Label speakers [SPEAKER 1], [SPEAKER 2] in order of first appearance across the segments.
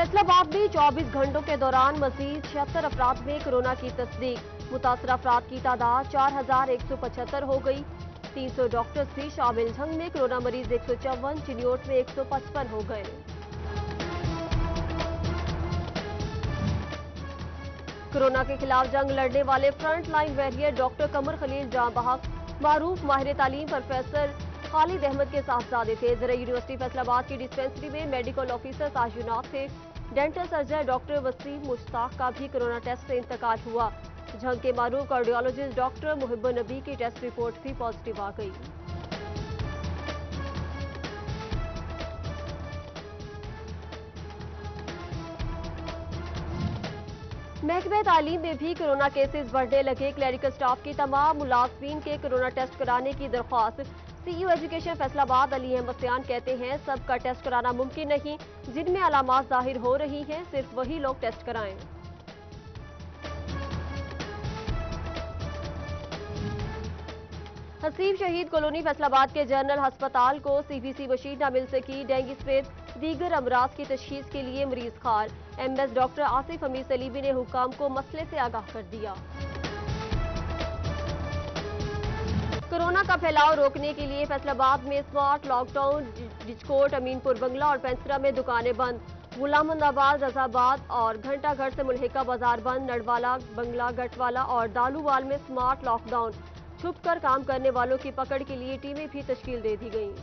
[SPEAKER 1] फैसला आबाद में 24 घंटों के दौरान मजीद 76 अफराद में कोरोना की तस्दीक। मुतासर अफराद की तादाद 4175 हो गई। 300 डॉक्टर्स भी शामिल। झंग में कोरोना मरीज 154, चिन्योट में 155 हो गए। कोरोना के खिलाफ जंग लड़ने वाले फ्रंट लाइन वॉरियर डॉक्टर कमर खलील जां बहक मारूफ माहिर तालीम प्रोफेसर खालिद अहमद के साहबजादे थे। ज़रा यूनिवर्सिटी फैसलाबाद की डिस्पेंसरी में मेडिकल ऑफिसर ताजुनात थे। Dental surgeon doctor Waseem Mushtaq का भी कोरोना टेस्ट से इंतकाल हुआ। झंग के मारूफ कार्डियोलॉजिस्ट डॉक्टर मुहिब्बुन नबी की टेस्ट रिपोर्ट भी पॉजिटिव आ गई। महकमे तालीम में भी कोरोना केसेस बढ़ने लगे। क्लरिकल स्टाफ की तमाम मुलाजमीन के कोरोना टेस्ट कराने की दरख्वास्त। सीईओ एजुकेशन फैसलाबाद अली अहमद सियान कहते हैं सबका टेस्ट कराना मुमकिन नहीं। जिनमें अलामात जाहिर हो रही हैं सिर्फ वही लोग टेस्ट कराएं। हसीब शहीद कॉलोनी फैसलाबाद के जनरल अस्पताल को सीबीसी मशीन न मिल सकी। डेंगू समेत दीगर अमराज की तशखीस के लिए मरीज खार। एमएस डॉक्टर आसिफ हमीद सलीबी ने हुक्काम को मसले से आगाह कर दिया। कोरोना का फैलाव रोकने के लिए फैसलाबाद में स्मार्ट लॉकडाउन। डिचकोट, अमीनपुर बंगला और पेंसरा में दुकानें बंद। गुलामंदाबाद, रजाबाद और घंटा घर से मुल्हिका बाजार बंद। नडवाला, बंगला, गटवाला और दालूवाल में स्मार्ट लॉकडाउन। छुप कर काम करने वालों की पकड़ के लिए टीमें भी तश्कील दे दी गईं।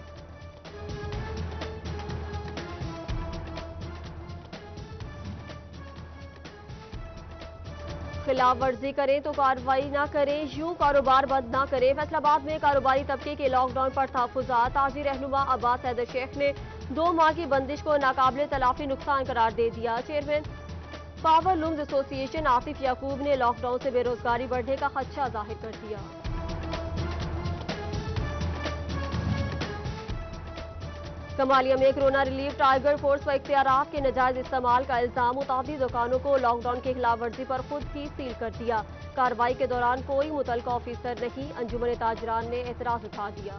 [SPEAKER 1] खिलाफ वर्जी करें तो कार्रवाई ना करें, यूं कारोबार बंद ना करें। फैसलाबाद में कारोबारी तबके के लॉकडाउन पर तहफ्फुज़ात। ताजी रहनुमा अब्बास हैदर शेख ने 2 माह की बंदिश को नाकाबिले तलाफी नुकसान करार दे दिया। Chairman power looms association Asif Yaqoob ने लॉकडाउन से बेरोजगारी बढ़ने का खदशा जाहिर कर दिया। कमालिया में कोरोना रिलीफ टाइगर फोर्स व इख्तियारात के नाजायज इस्तेमाल का इल्जाम। मुताबिक दुकानों को लॉकडाउन की खिलाफ वर्जी पर खुद ही सील कर दिया। कार्रवाई के दौरान कोई मुतलका ऑफिसर नहीं। अंजुमन ताजरान ने एतराज उठा दिया।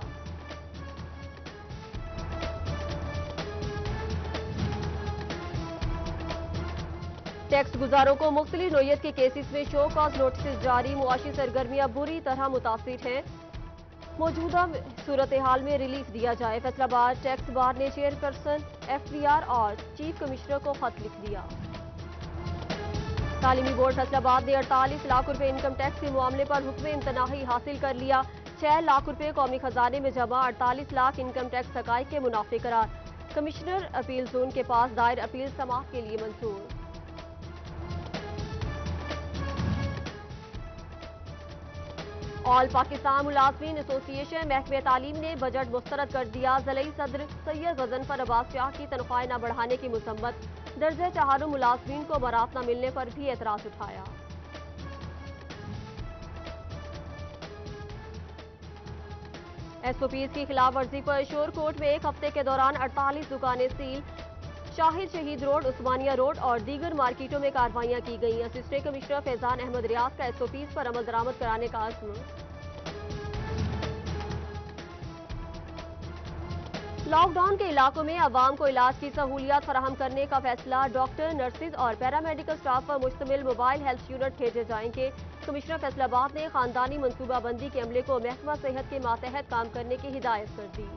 [SPEAKER 1] टैक्स गुजारों को मुख्तलिफ नोयत के केसेस में शो कॉज नोटिस जारी। मुआशी सरगर्मियां बुरी तरह मुतासिर हैं। मौजूदा सूरत हाल में रिलीफ दिया जाए। फैसलाबाद टैक्स बार ने चेयरपर्सन एफबीआर और चीफ कमिश्नर को खत लिख दिया। तालीमी बोर्ड फैसलाबाद ने 48 लाख रुपए इनकम टैक्स के मामले पर हुक्म इम्तनाही हासिल कर लिया। 6 लाख रुपए कौमी खजाने में जमा। 48 लाख इनकम टैक्स हकाई के मुनाफे करार। कमिश्नर अपील जोन के पास दायर अपील समाअत के लिए मंजूर। ऑल पाकिस्तान मुलाजमीन एसोसिएशन महकमे तालीम ने बजट मुस्तरद कर दिया। ज़लई सदर सैयद गजनफर अब्बास शाह की तनख्वाहें न बढ़ाने की मुसम्मत। दर्जे चारों मुलाजमीन को बरात न मिलने पर भी एतराज उठाया। एसओपीज की खिलाफ वर्जी पर शोरकोट में एक हफ्ते के दौरान 48 दुकानें सील। शाहिद शहीद रोड, उस्मानिया रोड और दीगर मार्केटों में कार्रवाइयां की गई। असिस्टेंट कमिश्नर फैजान अहमद रियाज का एसओपीज पर अमल दरामद कराने का अज़्म। लॉकडाउन के इलाकों में अवाम को इलाज की सहूलियात फराहम करने का फैसला। डॉक्टर, नर्सिस और पैरामेडिकल स्टाफ पर मुश्तमिल मोबाइल हेल्थ यूनिट भेजे जाएंगे। कमिश्नर फैसलाबाद ने खानदानी मनसूबाबंदी के अमले को महकमा सेहत के मातहत काम करने की हिदायत कर दी।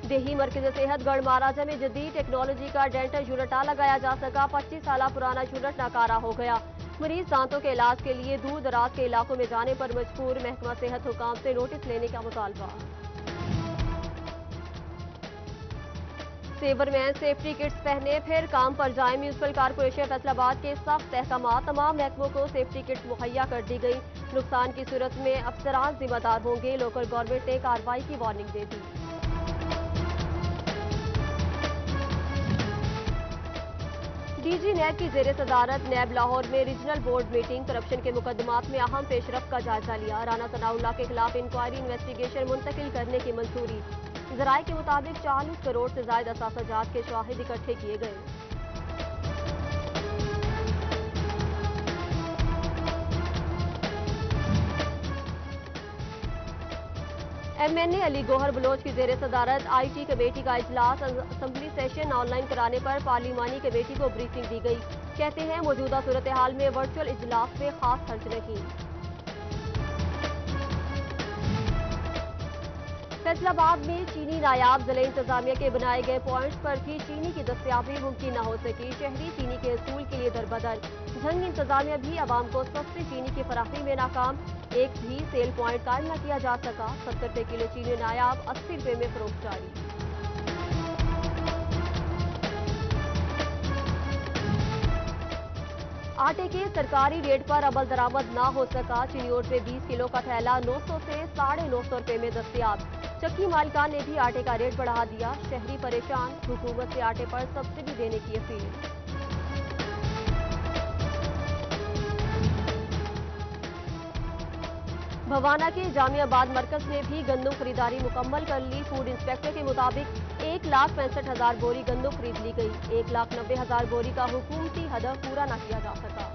[SPEAKER 1] देही मरकज सेहत गढ़ महाराजा में जदीद टेक्नोलॉजी का डेंटल यूनिट लगाया जा सका। 25 साल पुराना यूनिट नाकारा हो गया। मरीज दांतों के इलाज के लिए दूर दराज के इलाकों में जाने पर मजबूर। महकमा सेहत हुकाम से नोटिस लेने का मुतालबा। सेवरमैन सेफ्टी किट्स पहने फिर काम पर जाए। म्यूनसिपल कारपोरेशन फैसलाबाद के सख्त अहकामात। तमाम महकमों को सेफ्टी किट्स मुहैया कर दी गई। नुकसान की सूरत में अफसरान जिम्मेदार होंगे। लोकल गवर्नमेंट ने कार्रवाई की वार्निंग दे दी। डीजी नैब की जेर सदारत नैब लाहौर में रीजनल बोर्ड मीटिंग। करप्शन के मुकदमात में अहम पेशरफ का जायजा लिया। राना सनाउल्लाह के खिलाफ इंक्वायरी इन्वेस्टिगेशन मुंतकिल करने की मंजूरी। जराये के मुताबिक 40 करोड़ से ज्यादा असासाजात के शाहिद इकट्ठे किए गए। MNA علی گوہر بلوچ کی زیر صدارت IT کمیٹی کا اجلاس اسمبلی سیشن آن لائن کرانے پر پارلیمانی کمیٹی کو بریفنگ دی گئی. کہتے ہیں موجودہ صورتحال میں ورچوئل اجلاس میں خاص خرچ نہیں. فیصل آباد میں چینی نایاب ضلع انتظامیہ کے بنائے گئے پوائنٹس پر بھی چینی کی دستیابی ممکن نہ ہو سکی. شہری چینی کے اصول کے لیے دربدر. جھنگ انتظامیہ بھی عوام کو سستی چینی کی فراہمی میں ناکام. ایک بھی سیل پوائنٹ قائم نہ کیا جا سکا. 70 روپے کلو چینی نایاب 80 روپے میں فروخت جاری. آٹے کے سرکاری ریٹ پر عمل درآمد نہ ہو سکا. چینی اوٹ میں 20 کلو کا تھیلا 900 سے 950 روپے میں دستیاب. چکی مالکان نے بھی آٹے کا ریٹ بڑھا دیا. شہری پریشان. حکومت سے آٹے پر سبسڈی دینے کی اپیل. بھوانا کے جامعہ آباد مرکز میں بھی گندم خریداری مکمل کر لی. فوڈ انسپیکٹر کے مطابق 1,65,000 بوری گندم خرید لی گئی. 1,90,000 بوری کا حکومتی ہدف پورا نہ کیا جا سکا.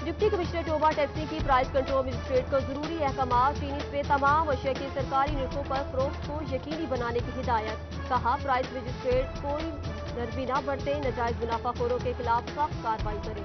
[SPEAKER 1] ڈپٹی کمشنر ٹوبہ ٹیکسی کی پرائز کنٹرول مجسٹریٹ کو ضروری احکامات. چینی سے تمام اشیاء کی سرکاری نرخوں پر فروخت کو یقینی بنانے کی ہدایت. کہا پرائز مجسٹریٹ کوئی نرمی نہ برتے. ناجائز منافع خوروں کے خلاف سخت کارروائی کرے.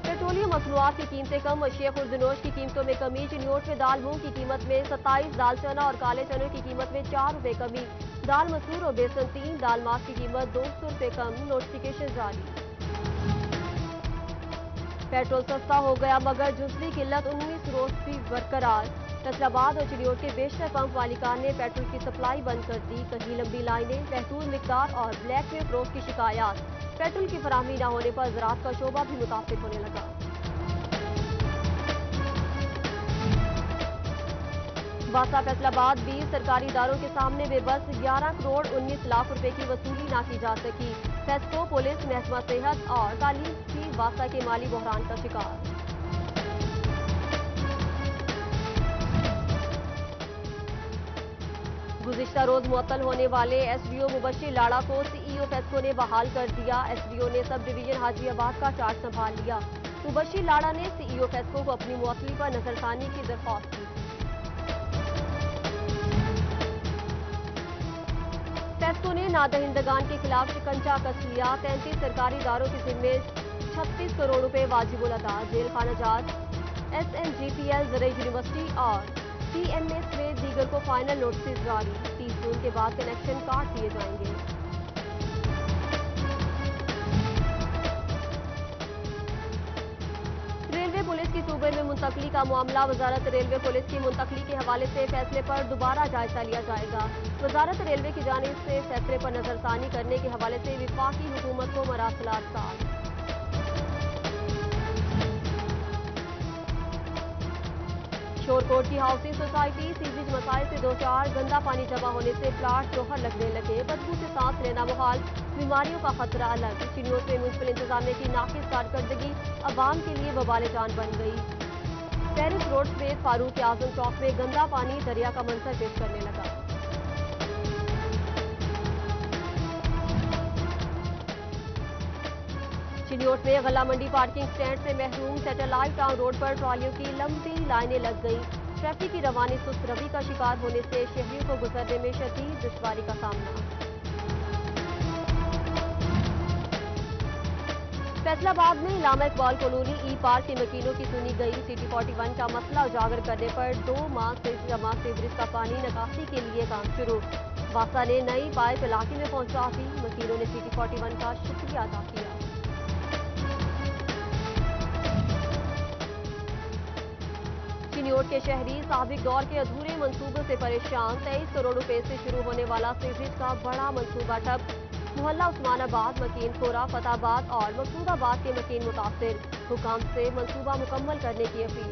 [SPEAKER 1] پیٹرولیم مصنوعات کی قیمتیں کم. اشیاء خوردنوش کی قیمتوں میں کمی. چینی اوٹ میں دال مونگ کی قیمت میں 27. دال چنا اور کالے چنوں کی قیمت میں 4 روپے کمی. دال مسور اور بیسن 3. دال ماس کی قیمت 200 روپے کم. نوٹیفیکیشن جاری. پیٹرول سستا ہو گیا مگر جزوی قلت 19 روز بھی برقرار. فیصل آباد اور چینی اوٹ کے بیشتر پمپ مالکان نے پیٹرول کی سپلائی بند کر دی. کہیں لمبی لائنیں, محدود مقدار اور بلیک میں فروخت کی شکایات. پیٹرول کی فراہمی نہ ہونے پر زراعت کا شعبہ بھی متاثر ہونے لگا. باسا فیصل آباد 20 سرکاری اداروں کے سامنے بے بس. 11 کروڑ 19 لاکھ روپے کی وصولی نہ کی جا سکی. فیسکو, پولیس, محکمہ صحت اور تعلیم بھی باسا کے مالی بحران کا شکار. گزشتہ روز معطل ہونے والے SDO مبشر لاڑا کو CEO فیسکو نے بحال کر دیا. SDO نے سب ڈویژن حاجی آباد کا چارج سنبھال لیا. مبشر لاڑا نے CEO فیسکو کو اپنی معطلی پر نظر ثانی کی درخواست کی. فیسکو نے نادہندگان کے خلاف شکنجہ کس لیا. 33 سرکاری اداروں کے ذمے 36 کروڑ روپے واجب الادا. جیل خانہ جات, SNGPL, زرعی یونیورسٹی اور TMA سمیت دیگر کو فائنل نوٹسز جاری. 30 جون کے بعد کنیکشن کاٹ دیے جائیں گے. ریلوے پولیس کی صوبے میں منتقلی کا معاملہ. وزارت ریلوے پولیس کی منتقلی کے حوالے سے فیصلے پر دوبارہ جائزہ لیا جائے گا. وزارت ریلوے کی جانب سے فیصلے پر نظر ثانی کرنے کے حوالے سے وفاقی حکومت کو مراسلات سال. شورکوٹ کی ہاؤسنگ سوسائٹی سیوریج مسائل سے دوچار. گندا پانی جمع ہونے سے پلاٹ جوہر لگنے لگے. بدبو سے سانس لینا محال. بیماریوں کا خطرہ الگ. چینیوں سے میونسپل انتظامیہ کی ناقص کارکردگی عوام کے لیے وبال جان بن گئی. پیرس روڈ سمیت فاروق اعظم چوک میں گندا پانی دریا کا منظر پیش کرنے لگا. چینی اوٹ میں غلہ منڈی پارکنگ سٹینڈ سے محروم. سیٹلائٹ ٹاؤن روڈ پر ٹرالیوں کی لمبی لائنیں لگ گئیں. ٹریفک کی روانی سست روی کا شکار ہونے سے شہریوں کو گزرنے میں شدید دشواری کا سامنا. فیصل آباد میں علامہ اقبال کالونی ای پارک کے مکینوں کی سنی گئی. سٹی 41 کا مسئلہ اجاگر کرنے پر 2 ماہ سے جمع سیوریج کا پانی نکاسی کے لیے کام شروع. باسا نے نئی پائپ علاقے میں پہنچا دی. مکینوں نے سٹی 41 کا شکریہ ادا کیا. چینی اوٹ کے شہری سابق دور کے ادھورے منصوبوں سے پریشان. 23 کروڑ روپے سے شروع ہونے والا سیوریج کا بڑا منصوبہ ٹھپ. محلہ عثمان آباد, مکین پورہ, فتح آباد اور مقصود آباد کے مکین متاثر. حکام سے منصوبہ مکمل کرنے کی اپیل.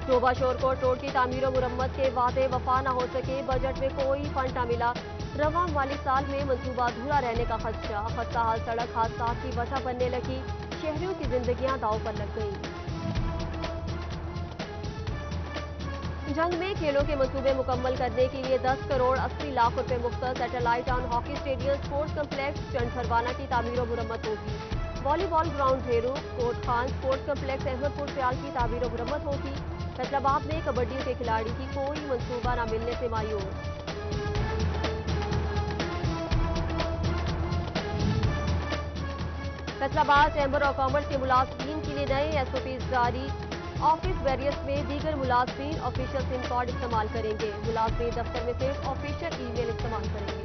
[SPEAKER 1] ٹوبہ شورکوٹ روڈ کی تعمیر و مرمت کے وعدے وفا نہ ہو سکے. بجٹ میں کوئی فنڈ نہ ملا. رواں مالی سال میں منصوبہ ادھورا رہنے کا خدشہ. خستہ حال سڑک حادثات کی وجہ بننے لگی. شہریوں کی زندگیاں داؤ پر لگ گئیں. जंग में खेलों के मंसूबे मुकम्मल करने के लिए 10 करोड़ 80 लाख रुपए मुख्तर satellite town hockey stadium sports complex Chand Farwana की तामीर और मुरम्मत होगी। Volleyball ground Dheru Kot Khan sports complex Ahmadpur Sial की तामीर और मुरम्मत होगी। फैसलाबाद में कबड्डी के खिलाड़ी की कोई मंसूबा न मिलने से मायूस। फैसलाबाद चैम्बर ऑफ कॉमर्स के मुलाजमीन के लिए नए SOPs जारी। ऑफिस बैरियर्स में दीगर मुलाजमीन ऑफिशियल सिम कार्ड इस्तेमाल करेंगे। मुलाजमीन दफ्तर में सिर्फ ऑफिशियल ईमेल इस्तेमाल करेंगे।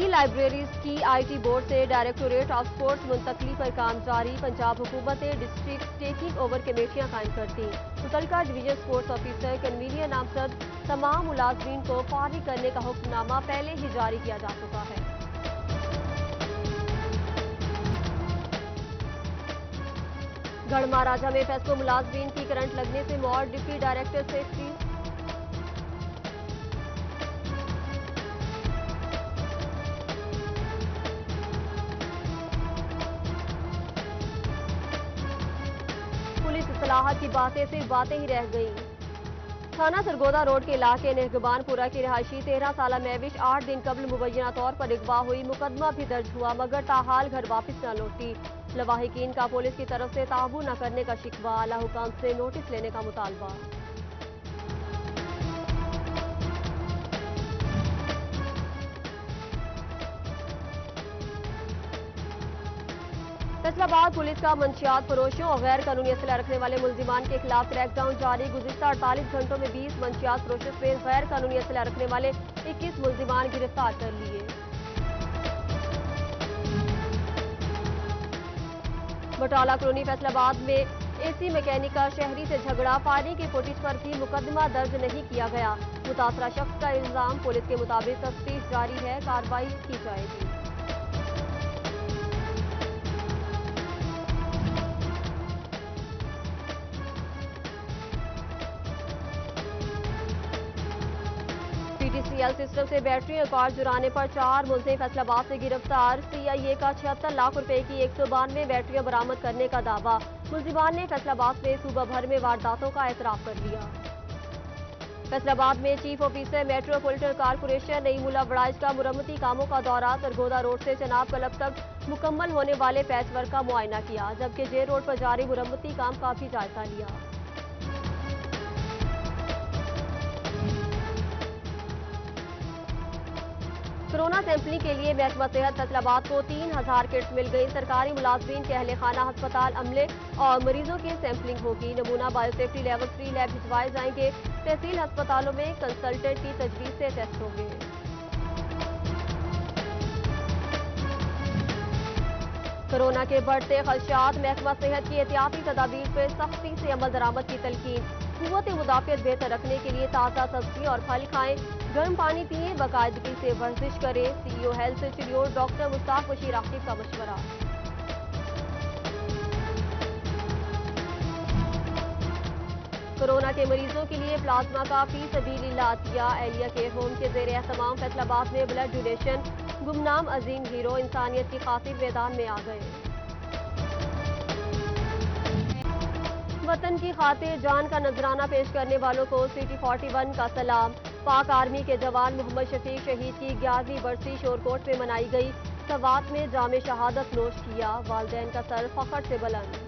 [SPEAKER 1] लाइब्रेरीज की IT बोर्ड से डायरेक्टोरेट ऑफ स्पोर्ट्स मुंतकली पर काम जारी। पंजाब हुकूमत ने डिस्ट्रिक्ट टेकिंग ओवर कमेटियां कायम कर दी। मुतलका डिवीजन स्पोर्ट्स ऑफिसर कन्वीनियर नामजद तमाम मुलाजमीन को फारिग करने का हुक्मनामा पहले ही जारी किया जा चुका है। गढ़ महाराजा में फेस्को मुलाजमीन की करंट लगने से मौत। डिप्टी डायरेक्टर सेफ्टी पुलिस इस्लाहत की बातें सिर्फ बातें ही रह गईं। थाना सरगोदा रोड के इलाके नेहगबानपुरा की रिहायशी 13 साला महविश 8 दिन कबल मुबैना तौर पर अगवा हुई। मुकदमा भी दर्ज हुआ मगर ताहाल घर वापस न लौटी। लवाहिकीन का पुलिस की तरफ से ताबू न करने का शिकवा। आला हुकाम से नोटिस लेने का मुतालबा। फैसलाबाद पुलिस का मंशियात फरोशों और गैर कानूनी असला रखने वाले मुल्जिमान के खिलाफ क्रैकडाउन जारी। गुज़िश्ता 48 घंटों में 20 मंशियात फरोशों समेत गैर कानूनी असला रखने वाले 21 मुल्जिमान गिरफ्तार कर लिए। बटाला कॉलोनी फैसलाबाद में AC मैकेनिक का शहरी से झगड़ा। फायरिंग के फुटेज पर भी मुकदमा दर्ज नहीं किया गया। मुतासरा शख्स का इल्जाम। पुलिस के मुताबिक तफ्तीश जारी है, कार्रवाई की जाएगी। PTCL सिस्टम से बैटरी रिकॉर्ड चुराने पर 4 मुलजिम फैसलाबाद से गिरफ्तार। CIA का 76 लाख रुपए की 192 बैटरियां बरामद करने का दावा। मुलजिमान ने फैसलाबाद में सूबा भर में वारदातों का एतराफ कर लिया। फैसलाबाद में चीफ ऑफिसर मेट्रोपॉलिटन कारपोरेशन नईमुला वड़ाइज का मुरम्मती कामों का दौरा। सरगोदा रोड से चनाब क्लब तक मुकम्मल होने वाले पैच वर्क का मुआयना किया, जबकि जे रोड पर जारी मुरम्मती काम का भी जायजा लिया। कोरोना सैंपलिंग के लिए महकमा सेहत फैसलाबाद को 3000 किट्स मिल गई। सरकारी मुलाजमीन के अहले खाना अस्पताल अमले और मरीजों की सैंपलिंग होगी। नमूना बायोसेफ्टी लेवल 3 लैब भिजवाए जाएंगे। तहसील अस्पतालों में कंसल्टेंट की तजवीज से टेस्ट होंगे। कोरोना के बढ़ते खदशात। महकमा सेहत की एहतियाती तदाबीर पर सख्ती से अमल दरामद की तलकीन। कुव्वत मुदाफियत बेहतर रखने के लिए ताज़ा सब्जी और फल खाएं, गर्म पानी पिएं, बाकायदगी से वर्जिश करें। CEO हेल्थ चिड़ियोड़ डॉक्टर मुश्ताक बशीर आकिब का मशवरा। कोरोना के मरीजों के लिए प्लाज्मा का फीसबीलिल्लाह अतिया। एहलिया केयर होम के ज़ेर एहतमाम फैसलाबाद में ब्लड डोनेशन। गुमनाम अजीम हीरो इंसानियत की खातिर मैदान में आ गए। वतन की खातिर जान का नजराना पेश करने वालों को City 41 का सलाम। पाक आर्मी के जवान मोहम्मद शफीक शहीद की 11वीं बरसी शोरकोट में मनाई गई। सवात में जामे शहादत नोश किया। वालिदैन का सर फख्र से बुलंद।